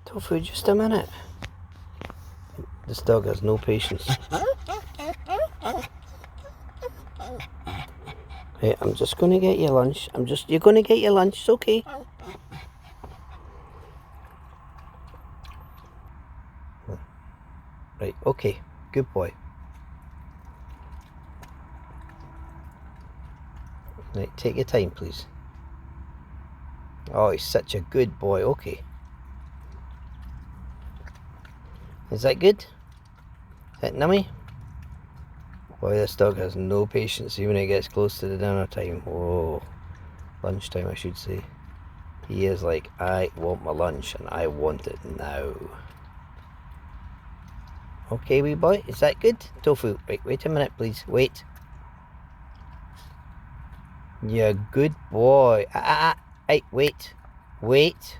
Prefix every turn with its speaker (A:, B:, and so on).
A: Tofu, just a minute. This dog has no patience. Hey, I'm just going to get you lunch. You're going to get your lunch, it's okay. Right, okay, good boy. Right, take your time, please. Oh, he's such a good boy, okay. Is that good? Is that nummy? Boy, this dog has no patience even when it gets close to the dinner time. Whoa. Lunchtime, I should say. He is like, I want my lunch and I want it now. Okay, wee boy, is that good? Tofu, right, wait a minute, please. Wait. Yeah, good boy. Hey, wait. Wait.